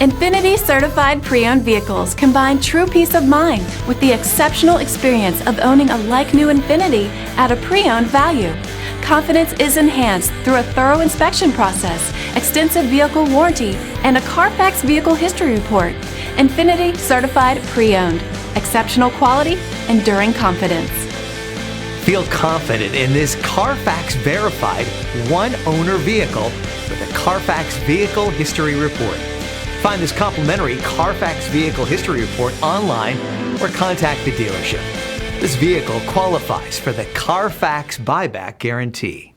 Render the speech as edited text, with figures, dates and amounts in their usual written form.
INFINITI certified pre-owned vehicles combine true peace of mind with the exceptional experience of owning a like-new INFINITI at a pre-owned value. Confidence is enhanced through a thorough inspection process, extensive vehicle warranty, and a Carfax vehicle history report. INFINITI certified pre-owned. Exceptional quality, enduring confidence. Feel confident in this Carfax verified one-owner vehicle with a Carfax vehicle history report. Find this complimentary Carfax vehicle history report online or contact the dealership. This vehicle qualifies for the Carfax buyback guarantee.